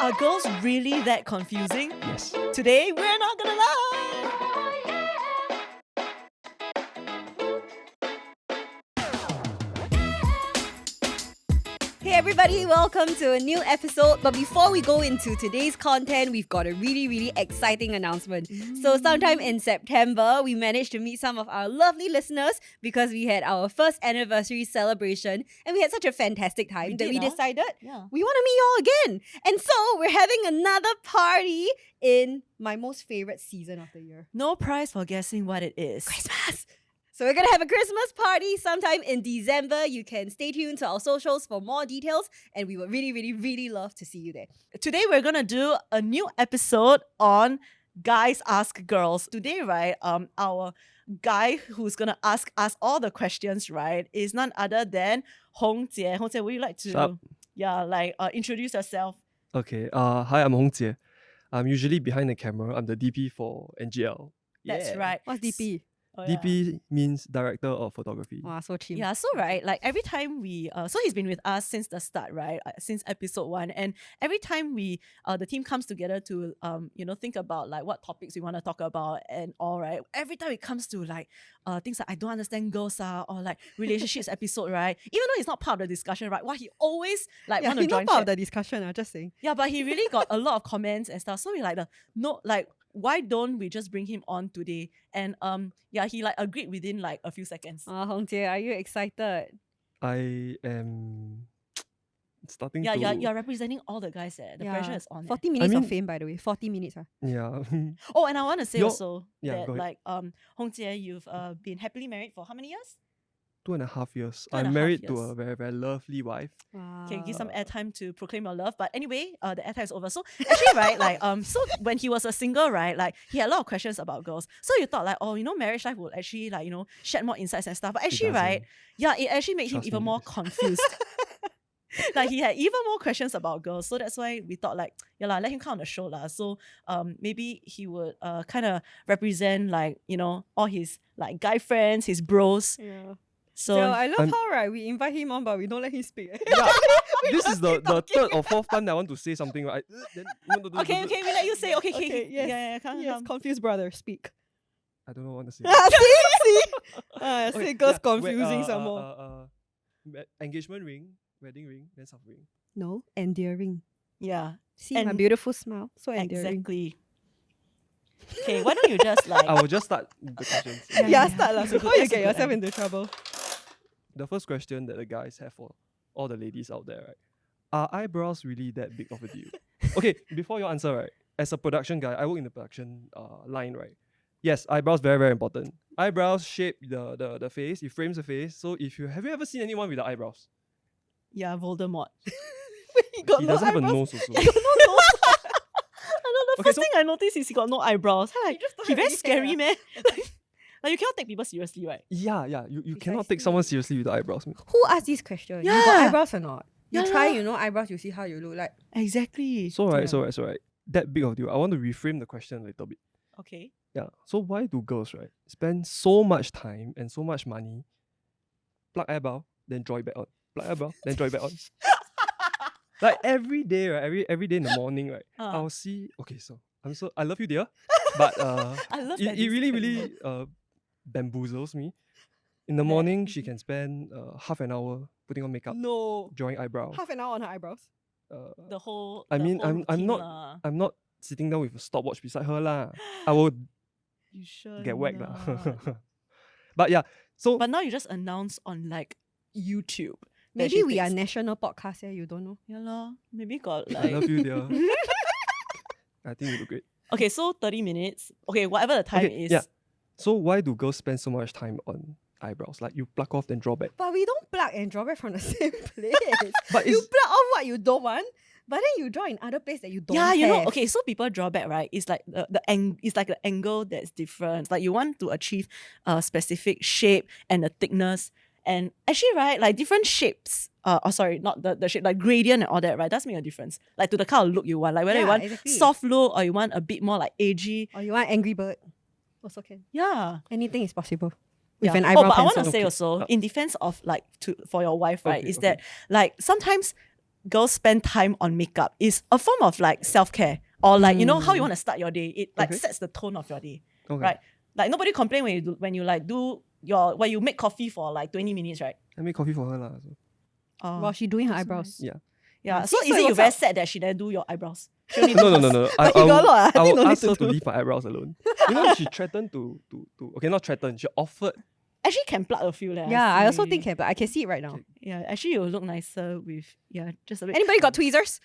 Are girls really that confusing? Yes. Today, we're not gonna lie. Hey everybody, welcome to a new episode. But before we go into today's content, we've got a really exciting announcement. So sometime in September, we managed to meet some of our lovely listeners because we had our first anniversary celebration and we had such a fantastic time that we decided we want to meet y'all again. And so we're having another party in my most favorite season of the year. No prize for guessing what it is. Christmas! So we're going to have a Christmas party sometime in December. You can stay tuned to our socials for more details and we would really love to see you there. Today, we're gonna do a new episode on Guys Ask Girls. Today, right, our guy who's gonna ask us all the questions, right, is none other than Hong Jie. Hong Jie, would you like to introduce yourself? Okay. Hi, I'm Hong Jie. I'm usually behind the camera. I'm the DP for NGL. That's right. What's DP? Oh, yeah. DP means Director of Photography. Wow, so cheap. Yeah, so right, like every time we, so he's been with us since the start, right, since episode 1, and every time we, the team comes together to, think about like what topics we want to talk about and all, right. Every time it comes to like, things like I don't understand girls or like relationships episode, right. Even though he's not part of the discussion, right, he always like want to join. He's not part of the discussion. I'm just saying. Yeah, but he really got a lot of comments and stuff. So we like why don't we just bring him on today? And he like agreed within like a few seconds. Hong Jie, are you excited? I am starting to... Yeah, you're representing all the guys there. The pressure is on. 40 minutes of fame, by the way. 40 minutes. Yeah. Oh, and I want to say also that go like Hong Jie, you've been happily married for how many years? 2.5 years. I'm I'm married to a very lovely wife. Wow. Okay, give some airtime to proclaim your love. But anyway, the airtime is over. So actually, right, so when he was a single, right, like he had a lot of questions about girls. So you thought like, marriage life would actually like, shed more insights and stuff. But actually, right, it actually made him even more confused. Like he had even more questions about girls. So that's why we thought like, let him come on the show lah. So maybe he would kind of represent like, all his like guy friends, his bros. Yeah. So I love how right we invite him on but we don't let him speak. Yeah, this is the third or fourth time that I want to say something, right? Okay, we let you say. Okay, yes. Yeah, come. Confused brother, speak. I don't know what to say. See? See, girls confusing some more. Engagement ring, wedding ring, then soft ring. No, endearing. Yeah. See my beautiful smile. So endearing. Exactly. Okay, why don't you just like... I will just start the questions. Start lah. Before you get yourself into trouble. The first question that the guys have for all the ladies out there, right? Are eyebrows really that big of a deal? Okay, before you answer, right? As a production guy, I work in the production line, right? Yes, eyebrows very important. Eyebrows shape the face, it frames the face. So have you ever seen anyone without eyebrows? Yeah, Voldemort. He got He no doesn't have a eyebrows. nose also. I got no nose. The first thing I noticed is he got no eyebrows. Like, he very scary, man. Like you cannot take people seriously, right? Yeah. You cannot take someone seriously without eyebrows. Who asked this question? Yeah. You got eyebrows or not? You Yeah try, lah. eyebrows, you see how you look like. Exactly. So right. That big of a deal. I want to reframe the question a little bit. Okay. Yeah. So why do girls, right, spend so much time and so much money, pluck eyebrow, then draw it back on, pluck eyebrow, then draw it back on? Like every day, right? Every day in the morning, right? I'll see. Okay, so I love you, dear, but I love it really bamboozles me. In the morning, she can spend half an hour putting on makeup, No. drawing eyebrow. Half an hour on her eyebrows. The whole. I mean, whole I'm routine not lah. I'm not sitting down with a stopwatch beside her lah. I will You sure get whacked not? lah. But yeah, so But now you just announce on like YouTube. that Maybe she we are takes- national podcast here, you don't know. Yeah lor. Maybe got I like. love you, dear. I think you look great. Okay, so 30 minutes. Okay, whatever the time Okay, is. yeah. So why do girls spend so much time on eyebrows? Like you pluck off then draw back. But we don't plug and draw back from the same place. But you it's plug off what you don't want, but then you draw in other place that you don't Yeah, you know, have. okay, so people draw back, right? It's like it's like the angle that's different. Like you want to achieve a specific shape and the thickness. And actually, right, like different shapes, not the shape, like gradient and all that, right, does make a difference. Like to the kind of look you want, like whether you Yeah, want exactly. soft look or you want a bit more like edgy. Or you want Angry Bird. Also can. Yeah. Anything is possible. Yeah. With an eyebrow but I want to pencil. say also, in defense of like for your wife, right, Okay, is okay. that like sometimes girls spend time on makeup is a form of like self-care, or like you know how you want to start your day. It like sets the tone of your day, right? Like nobody complain when you like do when you make coffee for like 20 minutes, right? I made coffee for her lah. So. While she doing her eyebrows. Yeah. Yeah. See, So so is it you what's very up? sad that she didn't do your eyebrows? She only No. does- I got a lot. I think will no need ask to her to do. leave my eyebrows alone. You know, she threatened to okay, not threatened. She offered. Actually can plug a few. Yeah, I also see. think but I can see it right now. Okay. Yeah, actually you will look nicer with just a bit. Anybody got tweezers?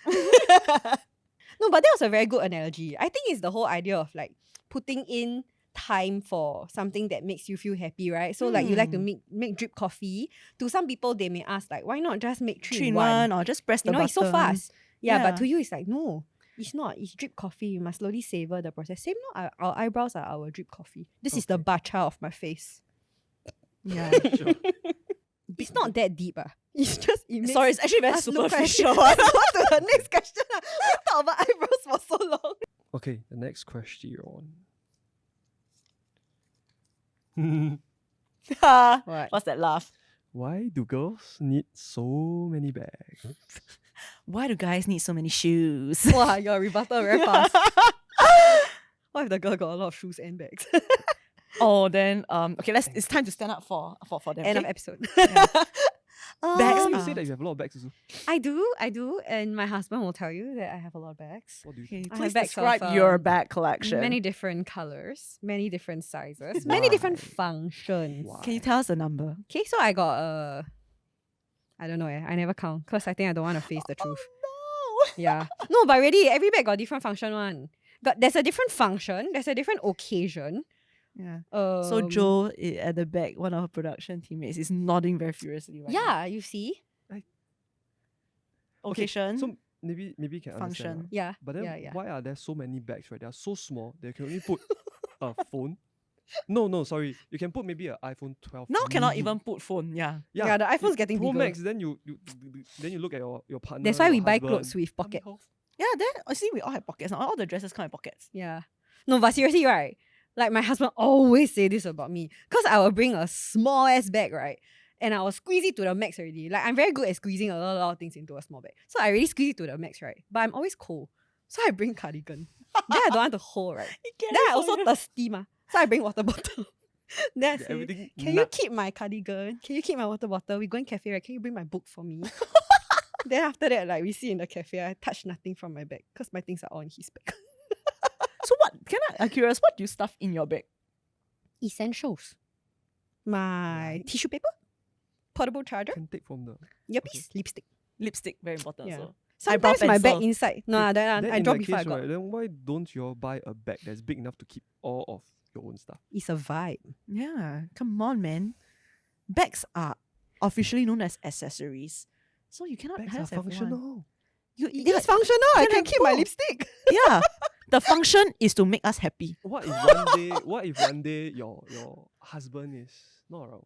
No, but that was a very good analogy. I think it's the whole idea of like putting in time for something that makes you feel happy, right? So like you like to make drip coffee. To some people, they may ask like, why not just make 3 in 1? or just press the You know, button. it's so fast. Yeah, Yeah. but to you, it's like, no, it's not. It's drip coffee. You must slowly savor the process. Same, no, our eyebrows are our drip coffee. This is the bacha of my face. Yeah. Sure. It's not that deep. It's just, it makes Sorry, it's actually very us look superficial. Let's go on to the next question. We talked about eyebrows for so long. Okay, the next question. What? What's that laugh? Why do girls need so many bags? Why do guys need so many shoes? Wow, your rebuttal very fast. What if the girl got a lot of shoes and bags? Oh, then okay, it's time to stand up for them. End of okay? episode. Bags Oh, you are- say that you have a lot of bags also. I do, and my husband will tell you that I have a lot of bags. What do you Okay, I have please bags describe of, your bag collection. Many different colors, many different sizes, many different functions. Why? Can you tell us the number? Okay, so I got I don't know, I never count because I think I don't want to face the truth. No. Yeah. No, but really, every bag got different function one. There's a different function, there's a different occasion. Yeah. So Um, Joe at the back, one of her production teammates, is nodding very furiously right now. Yeah, you see? Occasion. So maybe you can Function. understand. Right? Yeah. But then yeah. why are there so many bags, right? They are so small. They can only put a phone. No, sorry. You can put maybe an iPhone 12. Now cannot mini. even put phone. Yeah. Yeah, the iPhone's getting Pro bigger. Max. Then you look at your partner. That's why we your buy husband. clothes with How many pockets. house? Yeah, then I see we all have pockets now. All the dresses come in pockets. Yeah. No, but seriously, right? Like my husband always say this about me. Because I will bring a small ass bag, right? And I will squeeze it to the max already. Like I'm very good at squeezing a lot of things into a small bag. So I really squeeze it to the max, right? But I'm always cold. So I bring cardigan. Then I don't want to hold, right? Then I also thirsty, ma. So I bring water bottle. Then I Yeah, say, everything can you nut. keep my cardigan? Can you keep my water bottle? We going cafe, right? Can you bring my book for me? Then after that, like we sit in the cafe, I touch nothing from my bag because my things are all in his bag. So what? I'm curious. What do you stuff in your bag? Essentials. My tissue paper, portable charger, Can take from the. earpiece, lipstick. Lipstick, very important. Yeah. So. Sometimes my bag pencil. inside. No, then Then I in drop that before I case, got. right, then why don't you all buy a bag that's big enough to keep all of your own stuff? It's a vibe. Yeah, come on, man. Bags are officially known as accessories. So you cannot Bags are have one. functional. It's functional. I can can have keep my both. lipstick. Yeah. The function is to make us happy. What if one day your husband is not around?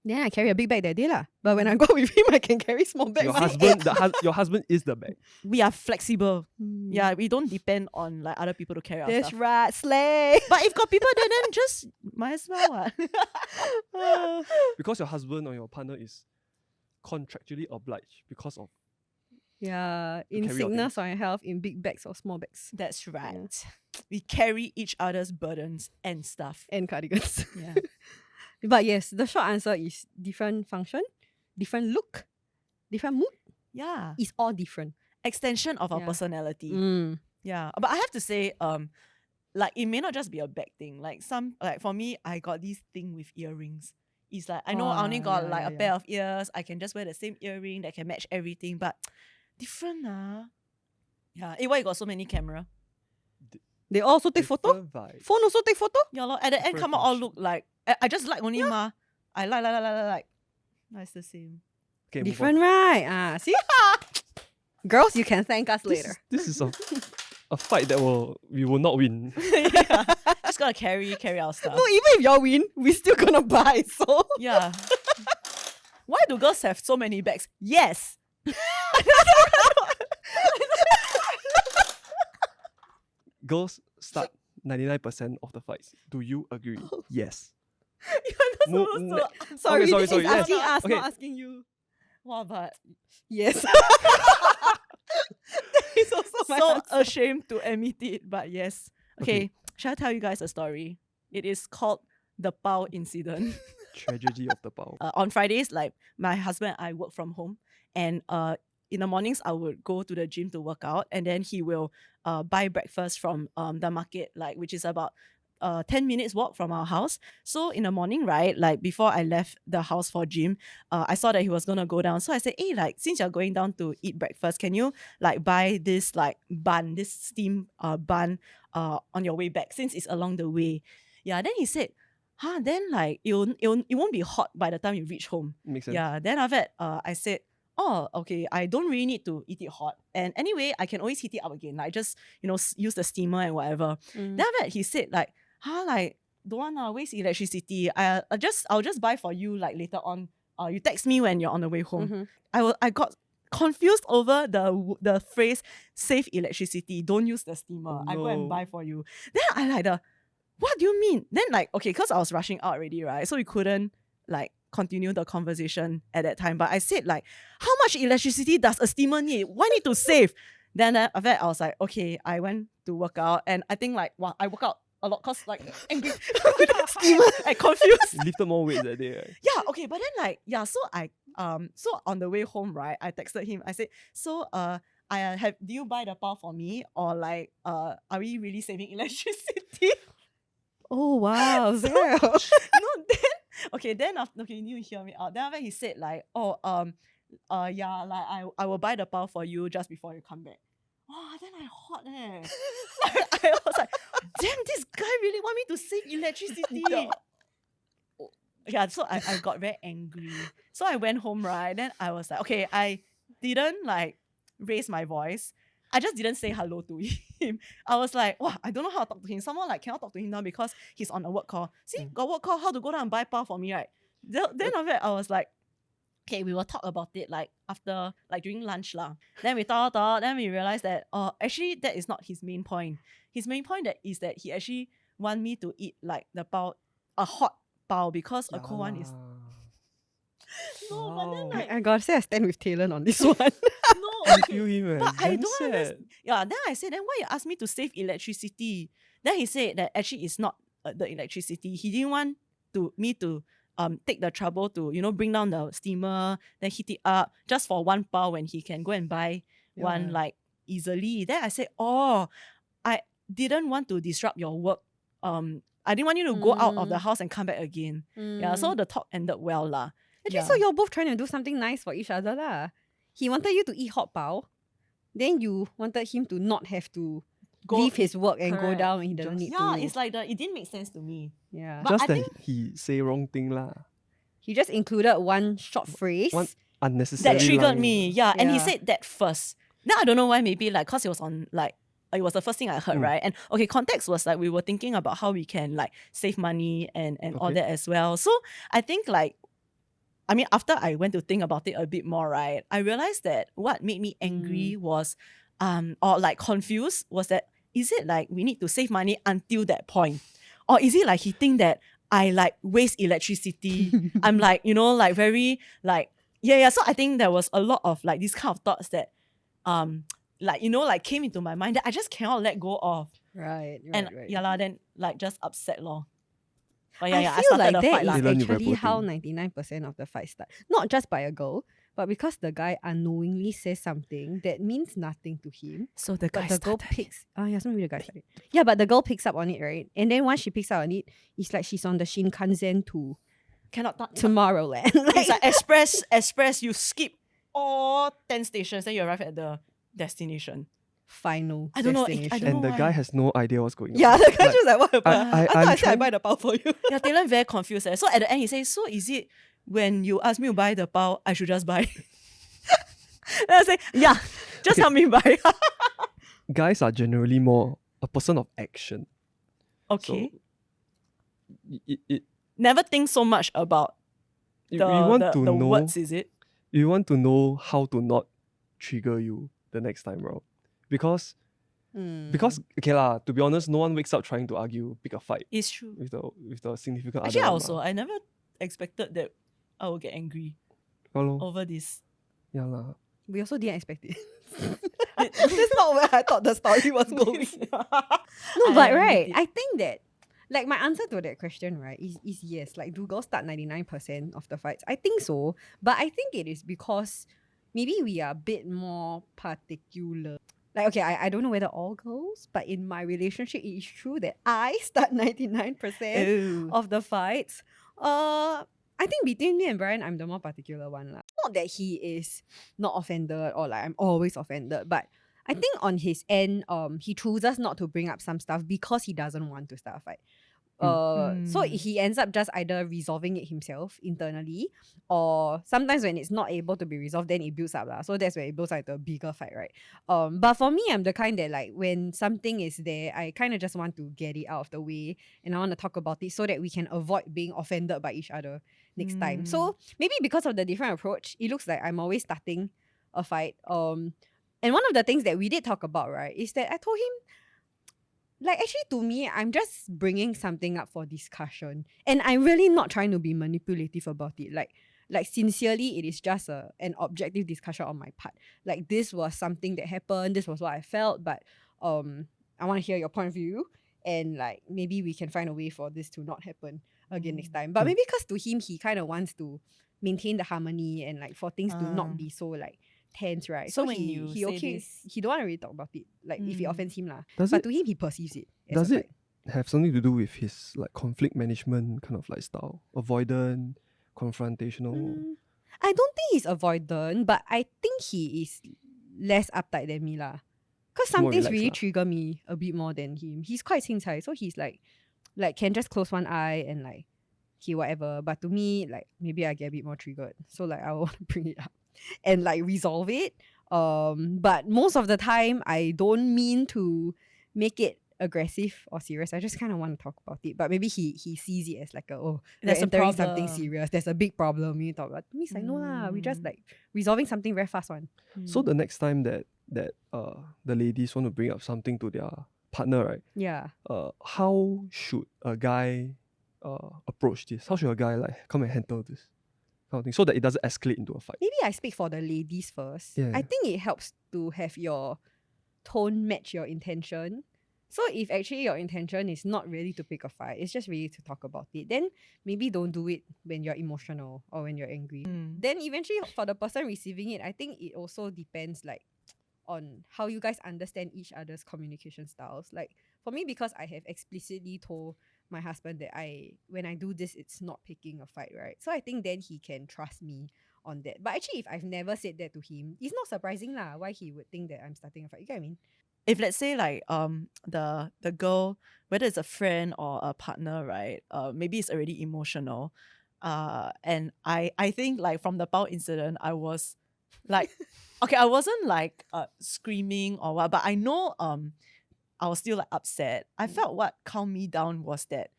Then I carry a big bag that day lah. But when I go with him, I can carry small bags. Your husband is the bag. We are flexible. Hmm. Yeah, we don't depend on like other people to carry our That's stuff. right, slay. But if got people there, then just might as well. What? Because your husband or your partner is contractually obliged because of Yeah, in carry out sickness or in health, in big bags or small bags. That's right. We carry each other's burdens and stuff. And cardigans. Yeah. But yes, the short answer is different function, different look, different mood. Yeah. It's all different. Extension of our Yeah. personality. Mm. Yeah. But I have to say, like it may not just be a bag thing. Like for me, I got this thing with earrings. It's like I know I only got like a pair of ears. I can just wear the same earring that can match everything, but different Yeah. Why you got so many camera? They also take photo. different vibe. Phone also take photo. Yeah, lor. At the end, Different come out all function. look like I just like only ma. I like. No, it's the same. Okay, move on. Different, right? See? Girls, you can thank us later. This is a fight that we will not win. Yeah. Just gotta carry our stuff. No, even if y'all win, we still gonna buy. So Yeah. Why do girls have so many bags? Yes. Girls start 99% of the fights. Do you agree? Yes. You're not Mo- supposed ne- to. sorry, sorry, this sorry, is yes. asking us, Okay. not asking you. Wow, but Yes. It's also my so answer. ashamed to admit it, but yes. Okay, shall I tell you guys a story? It is called the Pao incident. Tragedy of the Pao. On Fridays, like my husband and I work from home, and in the mornings I would go to the gym to work out, and then he will buy breakfast from the market, like which is about 10 minutes walk from our house. So in the morning, right, like before I left the house for gym, I saw that he was gonna go down. So I said, hey, like since you're going down to eat breakfast, can you like buy this like bun, this steam bun on your way back, since it's along the way? Yeah, then he said, huh, then like it won't be hot by the time you reach home. Makes sense. Yeah, then after that, I said, oh, okay, I don't really need to eat it hot. And anyway, I can always heat it up again. Like just, use the steamer and whatever. Then after that, he said like, like, don't want to waste electricity. I'll just buy for you like later on. You text me when you're on the way home. I got confused over the phrase save electricity, don't use the steamer. Oh, I go and no. buy for you. Then I like what do you mean? Then like, okay, because I was rushing out already, right? So we couldn't like continue the conversation at that time. But I said like, how much electricity does a steamer need? Why need to save? Then after that, I was like, okay, I went to work out, and I think like, wow, I work out a lot because like angry with the steamer and confused. You lifted more weight that day, right? Yeah, okay, but then like, yeah, so so on the way home, right, I texted him. I said, so do you buy the power for me, or like are we really saving electricity? Oh wow, So- Zell. No, then after, okay, you hear me out. Then after he said like, oh yeah, like I will buy the power for you just before you come back. Wow, then I hot I was like, damn, this guy really want me to save electricity. Yeah, so I got very angry. So I went home, right? Then I was like, okay, I didn't like raise my voice. I just didn't say hello to him. I was like, wow, I don't know how to talk to him. Someone like cannot talk to him now because he's on a work call. See, got work call, how to go down and buy power for me, right? Then after that, I was like, okay, we will talk about it like after, like during lunch lah. Then we talk, then we realized that actually that is not his main point. His main point is that he actually want me to eat like the pao, a hot pao, because a cold one is no, but then like I gotta say I stand with Talon on this one. no, I okay. feel him, man. But I Damn don't sad. understand. Yeah, then I said, then why you ask me to save electricity? Then he said that actually it's not the electricity. He didn't want me to take the trouble to bring down the steamer, then heat it up just for one pound when he can go and buy one like easily. Then I said, oh, I didn't want to disrupt your work. I didn't want you to go out of the house and come back again. Yeah, so the talk ended well lah. Actually, so you're both trying to do something nice for each other lah. He wanted you to eat hot pao, then you wanted him to not have to leave his work and go Correct. down when he doesn't need to. Yeah, it's like it didn't make sense to me. Yeah. But Just I that think he say wrong thing lah. He just included one short phrase. One unnecessary that triggered line. me. Yeah, and he Yeah. said that first. Then I don't know why, maybe like because it was on like it was the first thing I heard, right? And okay, context was like we were thinking about how we can like save money and all Okay. that as well. So I think like, I mean, after I went to think about it a bit more, right, I realized that what made me angry was or like confused was that, is it like we need to save money until that point? Or is it like he think that I like waste electricity? I'm like, like very like, yeah. So I think there was a lot of like these kind of thoughts that like, like came into my mind that I just cannot let go of. Right. And right. yeah, then like just upset lor. But I yeah, I feel started like the that fight is lah. Dylan, you very actually poor how thing. 99% of the fight start. Not just by a girl, but because the guy unknowingly says something that means nothing to him. So the guy But the girl started. picks yeah, so maybe the guy started. Yeah, but the girl picks up on it, right? And then once she picks up on it, it's like she's on the Shinkansen to Cannot talk. Tomorrowland. It's like express, you skip all 10 stations, then you arrive at the destination. final I don't know, destination. I don't And the know guy why. has no idea what's going on. Yeah, the guy Like, just like, what happened? I- I thought I'm I said I trying- buy the power for you. Yeah, Taylor very confused. So at the end, he says, so is it when you ask me to buy the pao, I should just buy? Then I say, yeah, just Okay. help me buy. Guys are generally more a person of action. Okay. So it Never think so much about you the, want the, to the know words, is it? you want to know how to not trigger you the next time round. Because okay lah, to be honest, no one wakes up trying to argue, pick a fight It's true. with the significant Actually, other. also, I never expected that I would get angry Hello. over this. Yeah lah. We also didn't expect it. That's not where I thought the story was going. No, but right, I think that like my answer to that question, right, is yes. Like, do girls start 99% of the fights? I think so. But I think it is because maybe we are a bit more particular. Like, okay, I don't know whether all girls, but in my relationship, it is true that I start 99% Ew. of the fights. I think between me and Brian, I'm the more particular one. Not that he is not offended or like I'm always offended, but I think on his end, he chooses not to bring up some stuff because he doesn't want to start a fight. So he ends up just either resolving it himself internally, or sometimes when it's not able to be resolved, then it builds up lah. So that's when it builds like the bigger fight, right? But for me, I'm the kind that like when something is there, I kind of just want to get it out of the way, and I want to talk about it so that we can avoid being offended by each other next time. So maybe because of the different approach, it looks like I'm always starting a fight. And one of the things that we did talk about, right, is that I told him, like, actually to me, I'm just bringing something up for discussion. And I'm really not trying to be manipulative about it. Like sincerely, it is just an objective discussion on my part. Like, this was something that happened, this was what I felt, but I want to hear your point of view. And like, maybe we can find a way for this to not happen again next time. But maybe because to him, he kind of wants to maintain the harmony and like for things to not be so like tense, right? So So when he you he say okay, this- he don't want to really talk about it. Like if it offends him lah. Does But it to him, he perceives it as does a it fight. have something to do with his like conflict management kind of like style? Avoidant, confrontational? I don't think he's avoidant, but I think he is less uptight than me lah. Because some More things relaxed really lah. trigger me a bit more than him. He's quite 清菜, so he's like can just close one eye and like okay, whatever. But to me, like maybe I get a bit more triggered. So like I want to bring it up and like resolve it. But most of the time I don't mean to make it aggressive or serious. I just kind of want to talk about it. But maybe he sees it as like There's we're a entering something problem. serious. There's a big problem. We need to talk about. To me, it's like no lah. We just like resolving something very fast one. So the next time that the ladies want to bring up something to their partner, right? Yeah. How should a guy approach this? How should a guy like come and handle this kind of thing so that it doesn't escalate into a fight? Maybe I speak for the ladies first. Yeah. I think it helps to have your tone match your intention. So if actually your intention is not really to pick a fight, it's just really to talk about it, then maybe don't do it when you're emotional or when you're angry. Then eventually for the person receiving it, I think it also depends like on how you guys understand each other's communication styles. Like for me, because I have explicitly told my husband that when I do this, it's not picking a fight, right? So I think then he can trust me on that. But actually, if I've never said that to him, it's not surprising lah why he would think that I'm starting a fight. You get what I mean? If let's say like the girl, whether it's a friend or a partner, right, maybe it's already emotional, and I think like from the Pao incident, I was like okay, I wasn't like screaming or what, but I know I was still like upset. I felt what calmed me down was that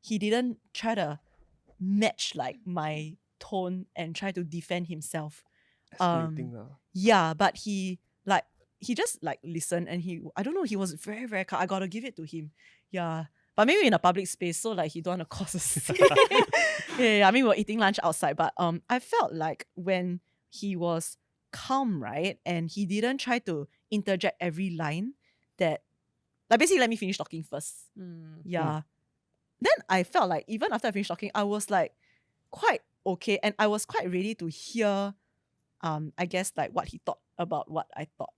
he didn't try to match like my tone and try to defend himself. Escalating lah. Yeah, but he just like listened, and I don't know, he was very, very calm. I gotta give it to him. Yeah. But maybe in a public space, so like he don't want to cause a scene. yeah, I mean, we were eating lunch outside, but I felt like when he was calm, right, and he didn't try to interject every line, that like basically let me finish talking first. Yeah. Then I felt like even after I finished talking, I was like quite okay, and I was quite ready to hear I guess like what he thought about what I thought.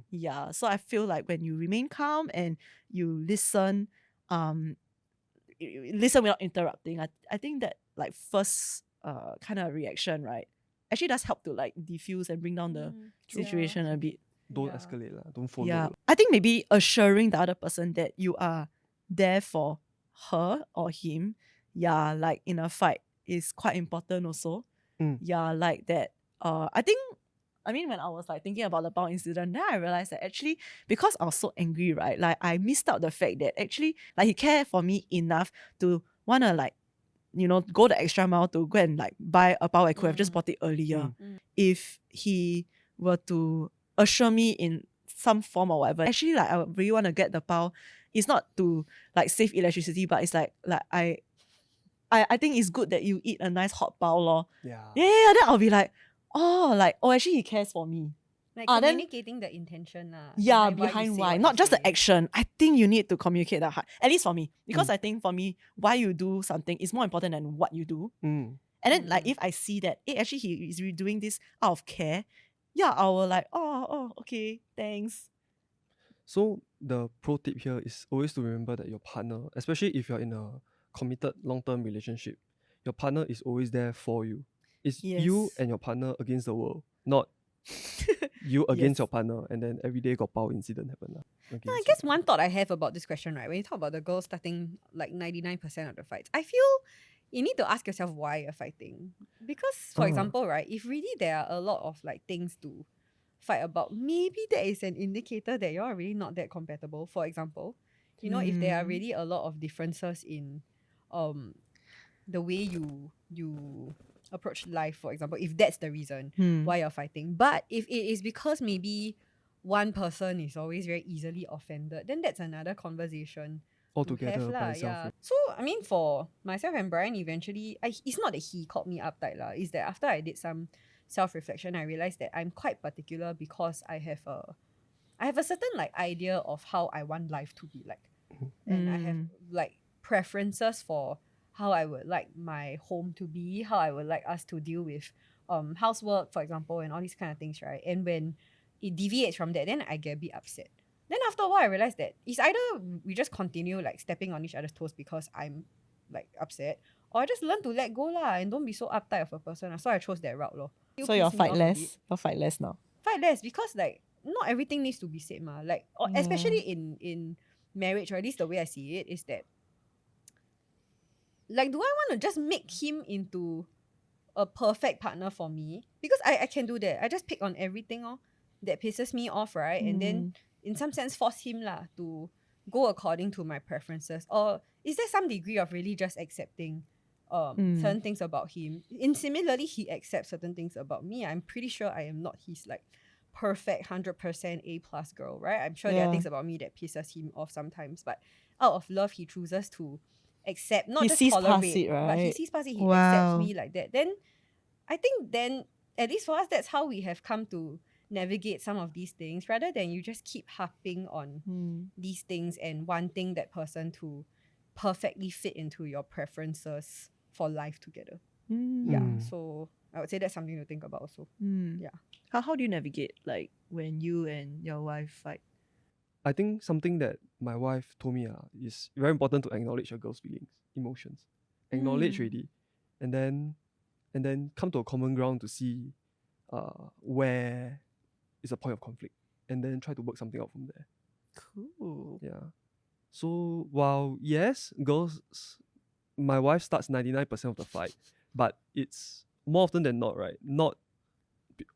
Yeah. So I feel like when you remain calm and you listen without interrupting, I think that like first kind of reaction, right, actually does help to like diffuse and bring down the situation a bit. Don't escalate lah. Don't follow. Yeah. I think maybe assuring the other person that you are there for her or him, yeah, like in a fight is quite important also. Yeah, like that. I mean, when I was like thinking about the Pao incident, then I realized that actually because I was so angry, right, like I missed out the fact that actually like he cared for me enough to wanna like, you know, go the extra mile to go and like buy a Pao I could have just bought it earlier. If he were to assure me in some form or whatever, actually like I really want to get the Pao. It's not to like save electricity, but it's like I think it's good that you eat a nice hot Pao lor. Yeah. Yeah, then I'll be like, actually he cares for me. Like then- communicating the intention lah. Yeah, behind behind you say why. what Not you just the say. action. I think you need to communicate the heart. At least for me. Because I think for me, why you do something is more important than what you do. Mm. And then like if I see that, actually he is doing this out of care, yeah, I will like, oh, okay, thanks. So the pro tip here is always to remember that your partner, especially if you're in a committed long-term relationship, your partner is always there for you. It's you Yes. and your partner against the world, not you against Yes. your partner, and then every day got power incident happen. No, I against guess your one thought I have about this question, right? When you talk about the girls starting like 99% of the fights, I feel you need to ask yourself why you're fighting. Because, for example, right, if really there are a lot of like things to fight about, maybe that is an indicator that you're really not that compatible. For example, you know, if there are really a lot of differences in the way you approach life, for example, if that's the reason why you're fighting. But if it is because maybe one person is always very easily offended, then that's another conversation altogether to have by lah. itself. Yeah. So I mean, for myself and Brian, eventually, it's not that he called me uptight lah. It's that after I did some self-reflection, I realized that I'm quite particular because I have a certain like idea of how I want life to be like, and I have like preferences for how I would like my home to be, how I would like us to deal with housework, for example, and all these kind of things, right? And when it deviates from that, then I get a bit upset. Then after a while, I realized that it's either we just continue like stepping on each other's toes because I'm like upset, or I just learn to let go lah and don't be so uptight of a person lah. So I chose that route lor. So you'll fight less. You'll fight less now. Fight less because like not everything needs to be said ma. Like or especially in marriage, or at least the way I see it is that like, do I want to just make him into a perfect partner for me? Because I can do that. I just pick on everything that pisses me off, right? And then in some sense force him lah to go according to my preferences. Or is there some degree of really just accepting certain things about him? And similarly, he accepts certain things about me. I'm pretty sure I am not his like perfect 100% A+ girl, right? I'm sure there are things about me that pisses him off sometimes, but out of love, he chooses to accept, not He just sees past tolerate, it, but he right? sees past it. He Wow. accepts me like that. Then I think then at least for us, that's how we have come to navigate some of these things, rather than you just keep harping on these things and wanting that person to perfectly fit into your preferences for life together. Yeah, so I would say that's something to think about also. Yeah. How do you navigate like when you and your wife fight? I think something that my wife told me is very important to acknowledge a girl's feelings, emotions. Acknowledge already. And then come to a common ground to see where is a point of conflict. And then try to work something out from there. Cool. Yeah. So while yes, my wife starts 99% of the fight, but it's more often than not, right? Not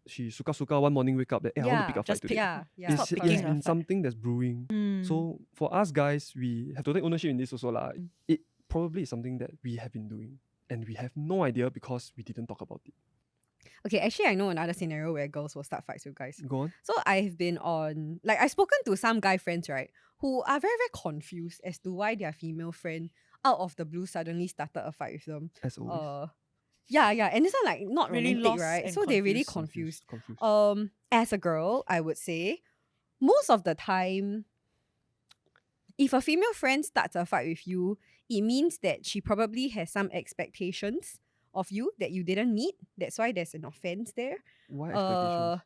she suka one morning wake up that I want to pick a fight just today. Yeah, It's, Stop it picking has a been fight. something that's brewing. So for us guys, we have to take ownership in this also lah. It probably is something that we have been doing, and we have no idea because we didn't talk about it. Okay, actually, I know another scenario where girls will start fights with guys. Go on. So I've been on, like, I've spoken to some guy friends, right, who are very, very confused as to why their female friend out of the blue suddenly started a fight with them. As always. Yeah, and it's not like not Really romantic, lost right? and So they're really confused. confused. Confused. As a girl, I would say most of the time, if a female friend starts a fight with you, it means that she probably has some expectations of you that you didn't meet. That's why there's an offense there. Why expectations?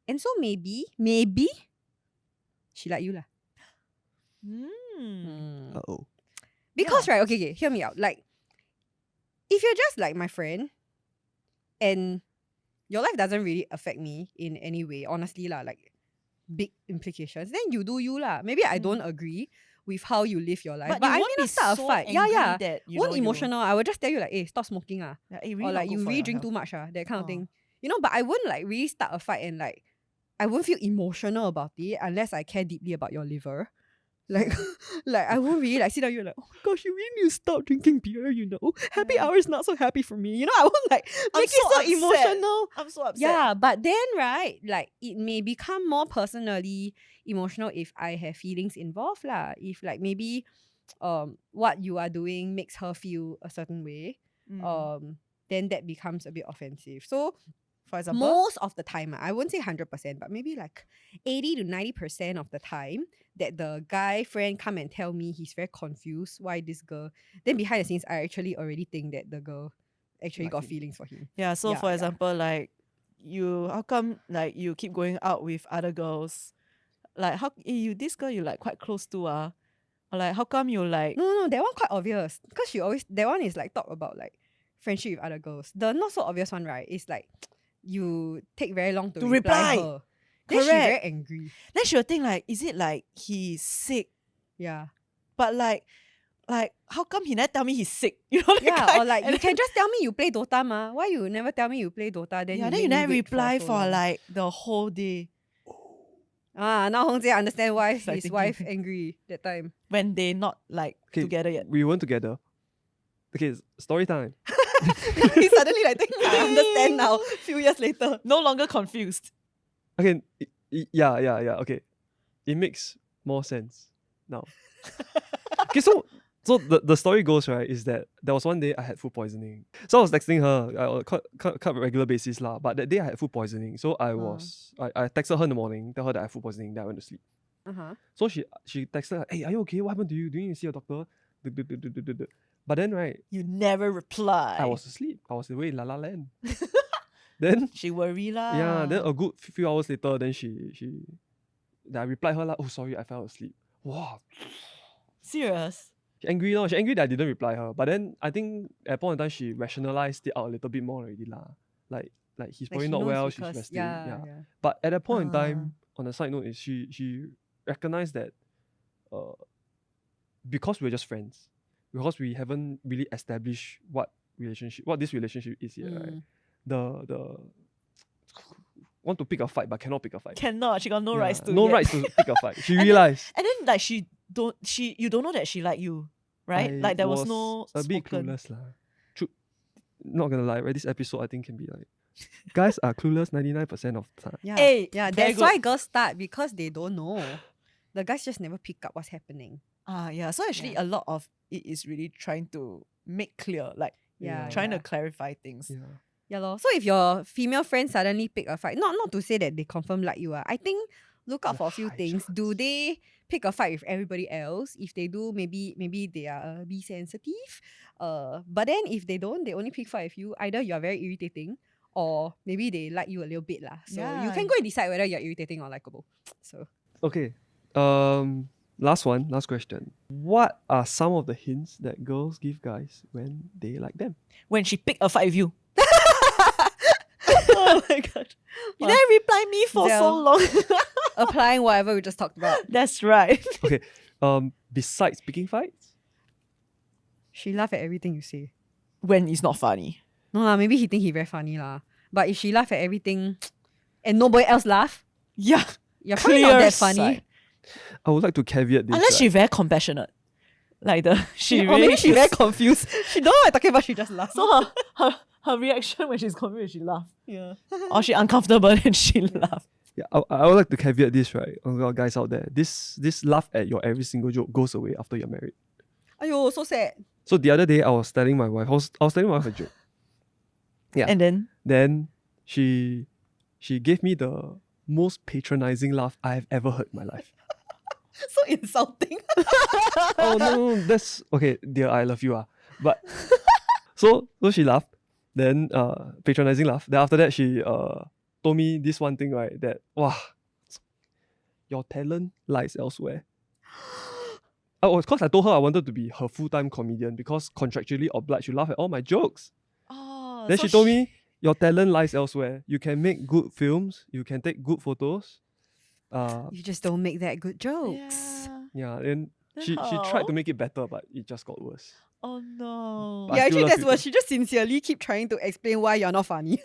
And so maybe she like you lah. Uh-oh. Because right, okay, hear me out. Like, if you're just like my friend, and your life doesn't really affect me in any way, honestly lah, like big implications, then you do you lah. Maybe I don't agree with how you live your life, But but you I won't may be not start so a fight. angry Yeah. that, you Won't know, you- emotional. I will just tell you like, hey, stop smoking Yeah, it or really like not you good for really your drink health. too much that kind of Oh. thing. You know, but I wouldn't like really start a fight and like I won't feel emotional about it unless I care deeply about your liver. Like, like I won't really like sit down. You're like, oh my gosh, you really need to stop drinking beer. You know, happy hour is not so happy for me. You know, I won't like I'm make so it so upset. emotional. I'm so upset. Yeah, but then right, like it may become more personally emotional if I have feelings involved lah. If like maybe what you are doing makes her feel a certain way. then that becomes a bit offensive. So For example, most of the time, I won't say 100%, but maybe like 80 to 90% of the time that the guy friend come and tell me he's very confused why this girl, then behind the scenes, I actually already think that the girl actually Like got him. feelings for him. yeah. So Yeah, for yeah. example, like how come like you keep going out with other girls? Like you this girl you like quite close to or like how come you like No, that one quite obvious. Because she always, that one is like talk about like friendship with other girls. The not so obvious one, right, is like you take very long to To reply reply. her. Then she Correct. very angry. then she'll think like, is it like he's sick? Yeah. But like how come he never tell me he's sick? You know that Yeah, kind? or like And you can just tell me you play Dota ma. Why you never tell me you play Dota? Then yeah, you then you make me never wait reply so for long. like the whole day Now Hong Jie understand why It's like his thinking- wife angry that time. when they not like Okay, together yet. We weren't together. Okay, story time. He suddenly like think I understand now. Few years later. No longer confused. Okay, yeah. Okay, it makes more sense now. Okay, so the story goes, right, is that there was one day I had food poisoning. So I was texting her, I cut regular basis lah. But that day I had food poisoning, so I texted her in the morning, tell her that I had food poisoning, then I went to sleep. So she texted her, hey, are you okay? What happened to you? Do you need to see a doctor? But then, right, You never reply. I was asleep. I was away in La La Land. Then She worry lah. yeah, then a good few hours later, then then I replied her like, oh sorry, I fell asleep. Wow. Serious. She angry no? She angry that I didn't reply her. But then I think at a point in time she rationalized it out a little bit more already lah. Like he's probably not well, she's resting. Yeah. But at that point in time, on a side note, is she recognized that because we're just friends, because we haven't really established what this relationship is yet, right? The want to pick a fight but cannot pick a fight. Cannot. She got no Yeah, rights to. no yet. rights to pick a fight. She And then- realized. And then like you don't know that she like you, right? I like there was no a bit spoken. clueless lah. Not gonna lie, right? This episode I think can be like, guys are clueless 99% of the time. Yeah. Hey, yeah, very that's why good. girls start because they don't know. The guys just never pick up what's happening. Yeah. So actually a lot of it is really trying to make clear, like Yeah. trying yeah. to clarify things. Yeah. Yeah, lor. So if your female friend suddenly pick a fight, not to say that they confirm like you are. I think look out The for a few high things. Do chance. they pick a fight with everybody else? If they do, maybe they are be sensitive. But then if they don't, they only pick fight with you. Either you are very irritating, or maybe they like you a little bit lah. So you Yeah. can go and decide whether you're irritating or likable. So Okay. Last question. What are some of the hints that girls give guys when they like them? When she picked a fight with you. Oh my god. You never reply me for so Zel. long. applying whatever we just talked about. That's right. Okay. Besides picking fights, She laugh at everything you say. When it's not funny. No lah, maybe he think he very funny lah. But if she laugh at everything and nobody else laugh, Yeah. you're probably not Clear that funny. sight. I would like to caveat this. Unless right? she's very compassionate. Like she Or really maybe she very feels- confused. She don't know what I'm talking about, she just laughs. So her reaction when she's confused, she laugh. Yeah. Or she uncomfortable and she laugh. Yeah, I would like to caveat this, right? On our guys out there. This laugh at your every single joke goes away after you're married. Ayo, so sad. So the other day I was telling my wife, I was telling my wife a joke. Yeah. And then Then she gave me the most patronizing laugh I have ever heard in my life. So insulting. Oh no, that's okay, dear, I love you. But so she laughed, then patronizing laugh. Then after that she told me this one thing, right? That wow, your talent lies elsewhere. Oh, because I told her I wanted to be her full-time comedian because contractually obliged to laugh at all my jokes. oh, Then so she told me, your talent lies elsewhere. You can make good films, you can take good photos. You just don't make that good jokes. Yeah. Yeah, and Then she tried how? to make it better, but it just got worse. Oh no. But Yeah, I still actually love that's you. what she just sincerely keep trying to explain why you're not funny.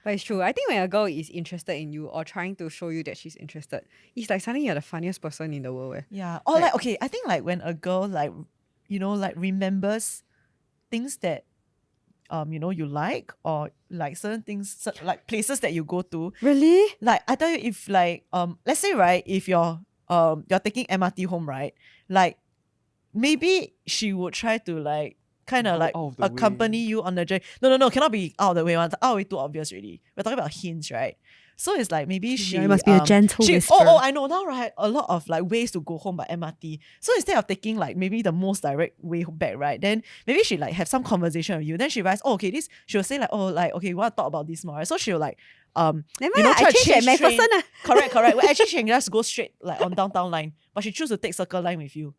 But it's true. I think when a girl is interested in you or trying to show you that she's interested, it's like suddenly you're the funniest person in the world. Yeah. Or like okay, I think like when a girl like like remembers things that you like, or like certain things like places that you go to. Really? Like I tell you, if like let's say right, if you're taking MRT home, right, like maybe she would try to like kind of Go like out of the accompany way. you on the journey. No, cannot be out of the way. Out of the way too obvious already. We're talking about hints, right? So it's like maybe she it must be a gentle whisper. Oh, I know now, right? A lot of like ways to go home by MRT. So instead of taking like maybe the most direct way back, right? Then maybe she like have some conversation with you. Then she realizes, oh, okay, this she'll say like, oh, like okay, we want to talk about this more. Right? So she'll like Never you mind, know, I try to change at change MacPherson. train. Correct. Well, actually, she can just go straight like on downtown line, but she choose to take Circle Line with you.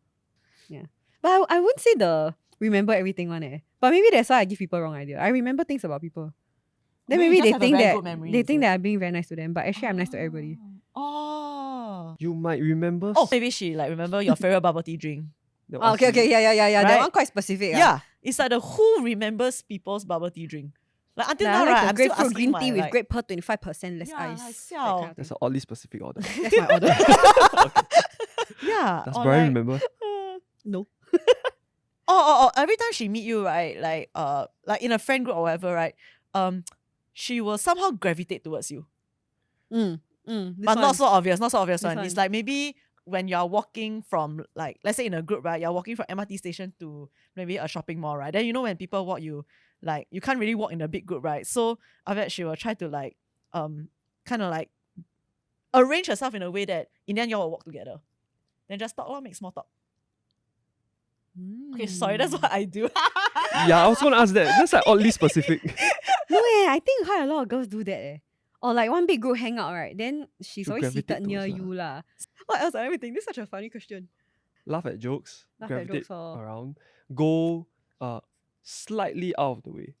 But I wouldn't say the remember everything one But maybe that's why I give people wrong idea. I remember things about people. Then Maybe maybe you they just have a think very that good memory, they is think it? that I'm being very nice to them, but actually I'm nice to everybody. Oh. You might remember. Oh, maybe she like remember your favorite bubble tea drink. they'll Oh, ask okay, you, yeah. That Right? one quite specific. Yeah, it's like the who remembers people's bubble tea drink. Like until I now, like right? the I'm still grapefruit asking green my, tea with like, grape pearl 25% less Yeah, ice. like, That kind siao. of That's thing. an oddly specific order. That's my order. Yeah. Does or Brian like, remember? No. Oh, every time she meet you, right? Like in a friend group or whatever, right? She will somehow gravitate towards you. This But not one. so obvious, This one. one. It's like maybe when you're walking from like let's say in a group, right? You're walking from MRT station to maybe a shopping mall, right? Then you know when people walk you, like you can't really walk in a big group, right? So after that she will try to like kind of like arrange herself in a way that in the end you all will walk together. Then just talk or make small talk. Okay, sorry, that's what I do. Yeah, I was gonna ask that. That's like oddly specific. No, I think quite a lot of girls do that. Or like one big group hangout, right? Then she's To always gravitate seated near towards you lah. What else? Let me think. This is such a funny question. Laugh at jokes. Laugh at gravitate jokes or- around. Go slightly out of the way.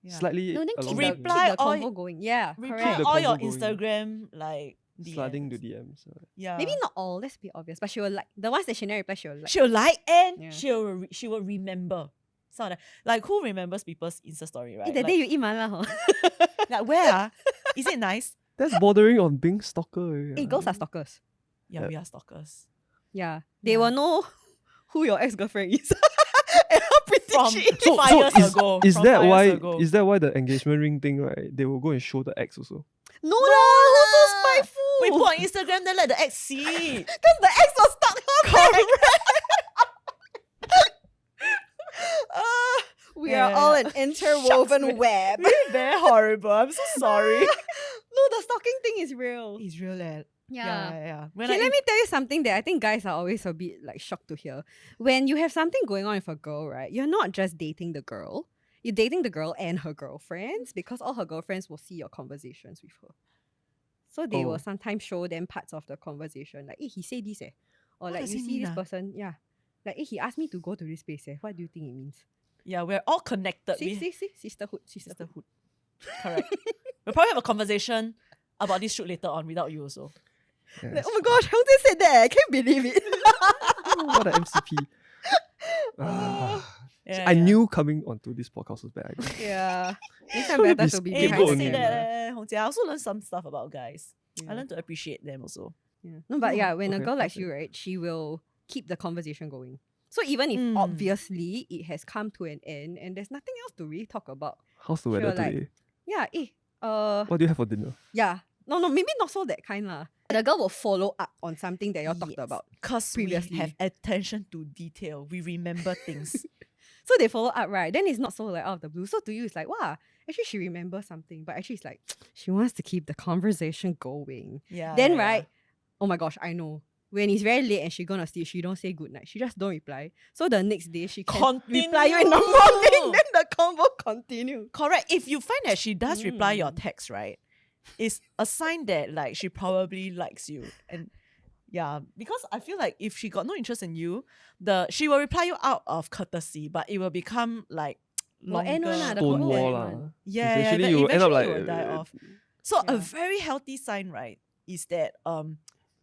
Yeah. Slightly No, then along keep the the, way. Reply keep the all- convo going. Yeah, Reply correct. the all your convo going. Instagram like Sliding DMs. to DMs. Yeah. Maybe not all. Let's be obvious. But she will like the ones that she never reply. She will like. She'll like and Yeah. she will remember. So like who remembers people's Insta story, right? That like, day you eat mala, huh? like where? Is it nice? That's bordering on being stalker. Hey, girls are stalkers. Yeah, Yeah. we are stalkers. Yeah, they Yeah. will know who your ex-girlfriend is. And how pretty From she is. So, 5 so years ago. is from that 5 why years ago. is that why the engagement ring thing, right? They will go and show the ex also. No lah, who's so spiteful? We put on Instagram, then let the ex see. Because the ex was stuck her back. We are Yeah. all an interwoven Shucks, web. Really very horrible. I'm so sorry. No, the stalking thing is real. It's real, lad. Yeah. Yeah. When Okay, I let me tell you something that I think guys are always a bit like shocked to hear. When you have something going on with a girl, right? You're not just dating the girl. You're dating the girl and her girlfriends because all her girlfriends will see your conversations with her. So they Oh. will sometimes show them parts of the conversation. Like, hey, he said this Or What like, does you it see mean, this ah? person, yeah. Like, hey, he asked me to go to this place What do you think it means? Yeah, we're all connected. See, We- see, sisterhood. Sisterhood. Correct. We'll probably have a conversation about this shoot later on without you also. Like, Yes. oh my gosh, Hongzhe said that. I can't believe it. Oh, what an MCP. Ah. Yeah, I yeah. knew coming onto this podcast was bad. Yeah. Next time Surely better be to be Hey, scapegoat behind don't the only, say camera. that, Hongjie. I also learned some stuff about guys. I Yeah. learned to appreciate them also. Yeah. No, but yeah, when a okay, girl likes okay. you, right, she will keep the conversation going. So even if Mm. obviously it has come to an end and there's nothing else to really talk about, How's the Sure, weather like- today? yeah, What do you have for dinner? yeah. No, maybe not so that kind lah. The girl will follow up on something that you talked Yes. about. Because we Previously. have attention to detail. We remember things. So they follow up, right? Then it's not so like out of the blue. So to you, it's like, wow, actually she remembers something. But actually it's like, she wants to keep the conversation going. Yeah. Then, yeah, right, oh my gosh, I know. When it's very late and she gonna sleep, she don't say goodnight. She just don't reply. So the next day she can reply you in the Continue. morning. Then the convo continue. Correct. If you find that she does reply your Mm. text, right, it's a sign that like she probably likes you. And yeah, because I feel like if she got no interest in you, she will reply you out of courtesy, but it will become like Will end one lah, the Stone convo wall end lah. one. Yeah, Eventually yeah, you will end up eventually like it will die off. So a Yeah. very healthy sign, right, is that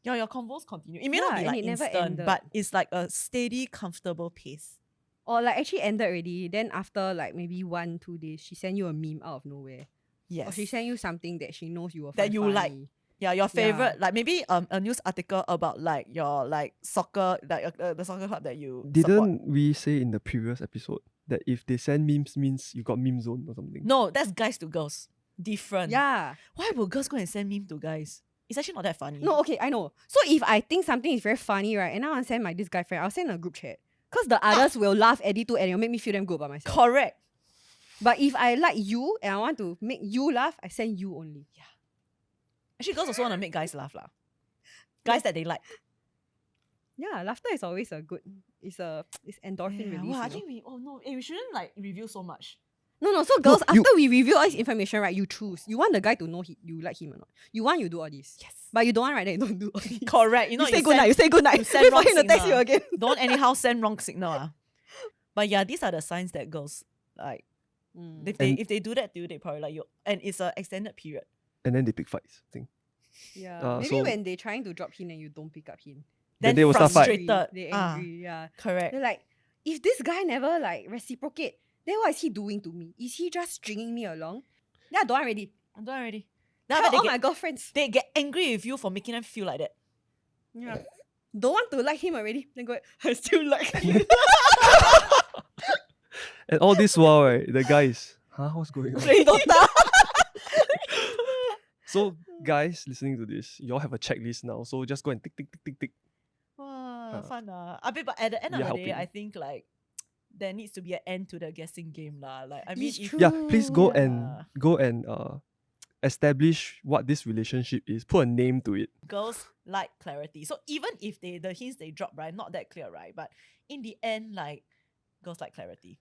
your convos continue. It may not Yeah, be and like it never instant, ended. but it's like a steady, comfortable pace. Or like actually ended already. Then after like maybe 1-2 days, she sent you a meme out of nowhere. Yes. Or she sent you something that she knows you will That find you like. funny. Yeah, your favorite, like maybe a news article about like your like soccer, like the soccer club that you support. Didn't we say in the previous episode that if they send memes means you got meme zone or something? No, that's guys to girls. Different. Yeah. Why will girls go and send meme to guys? It's actually not that funny. No, okay, I know. So if I think something is very funny, right, and I want to send my this guy friend, I'll send a group chat. Because the others will laugh at it too and it'll make me feel damn good about myself. Correct. But if I like you and I want to make you laugh, I send you only. Yeah. Actually, girls also want to make guys laugh lah. Guys that they like. Yeah, laughter is always a good. It's endorphin release. Wow, I you know? think we shouldn't like reveal so much. No. So girls, you- after we reveal all this information, right, you choose. You want the guy to know you like him or not. You want, you do all this. Yes. But you don't want, right? Then you don't do all this. Correct. You say good night. You say good night. you send Wait for wrong him to text signal. you again. Don't anyhow send wrong signal. But yeah, these are the signs that girls like. If they do that to you, they probably like you. And it's an extended period. And then they pick fights. I think. Yeah. Maybe so- when they're trying to drop hint and you don't pick up hint. Then they will start fight. frustrated. They're angry. Yeah. Correct. They're like, if this guy never like reciprocate, then what is he doing to me? Is he just stringing me along? Yeah, I don't want already. I'm done already. Tell Then all they my get, girlfriends. they get angry with you for making them feel like that. Yeah. Don't want to like him already. Then go, I still like him. And all this while, right, the guys, what's going on? Play Dota. So, guys listening to this, you all have a checklist now. So just go and tick, tick, tick, tick, tick. Wow, fun. But at the end of You're the day, helping. I think like there needs to be an end to the guessing game lah. Like I mean, It's if true. Yeah, please go Yeah. and establish what this relationship is. Put a name to it. girls like clarity, so even if the hints they drop right, not that clear right, but in the end, like girls like clarity.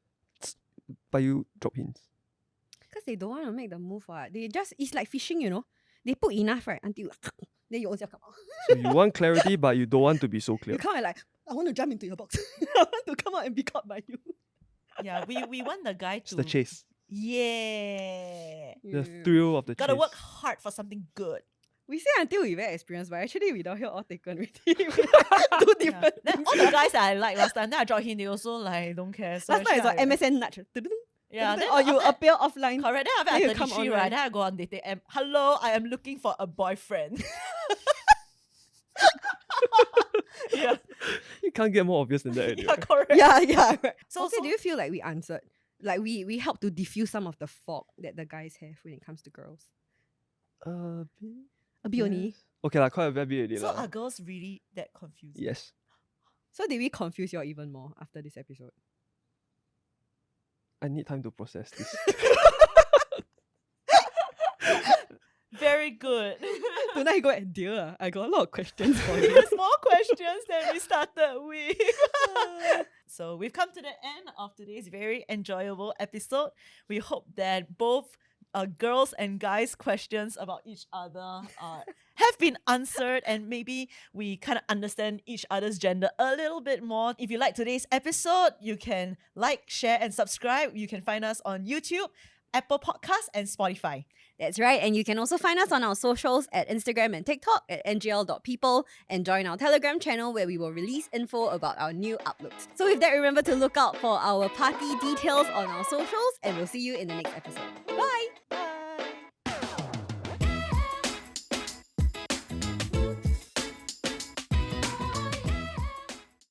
But you drop hints. Because they don't want to make the move. It's like fishing, you know. They put enough, right? Until then you also come out. So you want clarity, but you don't want to be so clear. You come and like, I want to jump into your box. I want to come out and be caught by you. Yeah, we want the guy It's to the chase. Yeah, The thrill of the gotta chase. work hard for something good. We say until we very experienced, but actually we don't hear all taken already. We like do Yeah. different Then things. all the guys that I like last time, then I drop hint, they also like don't care. So Last time it's actually like I- MSN nudge. Yeah, then or you after that- appear offline. Correct. Then after Then you I'm come 33, online. right? Then I go on dating app. Hello, I am looking for a boyfriend. yeah, You can't get more obvious than that anyway. yeah, correct. Yeah, right. So- So, so- do you feel like we answered? Like we help to diffuse some of the fog that the guys have when it comes to girls? A bit only. Yes. Okay, like quite a bit already. So lah. are girls really that confused? Yes. So did we confuse you all even more after this episode? I need time to process this. Very good. Tonight you go and dear, I got a lot of questions for you. There's more questions than we started with. So we've come to the end of today's very enjoyable episode. We hope that both girls and guys' questions about each other have been answered, and maybe we kind of understand each other's gender a little bit more. If you like today's episode, you can like, share, and subscribe. You can find us on YouTube, Apple Podcasts, and Spotify. That's right. And you can also find us on our socials at Instagram and TikTok at ngl.people and join our Telegram channel where we will release info about our new uploads. So with that, remember to look out for our party details on our socials and we'll see you in the next episode. Bye!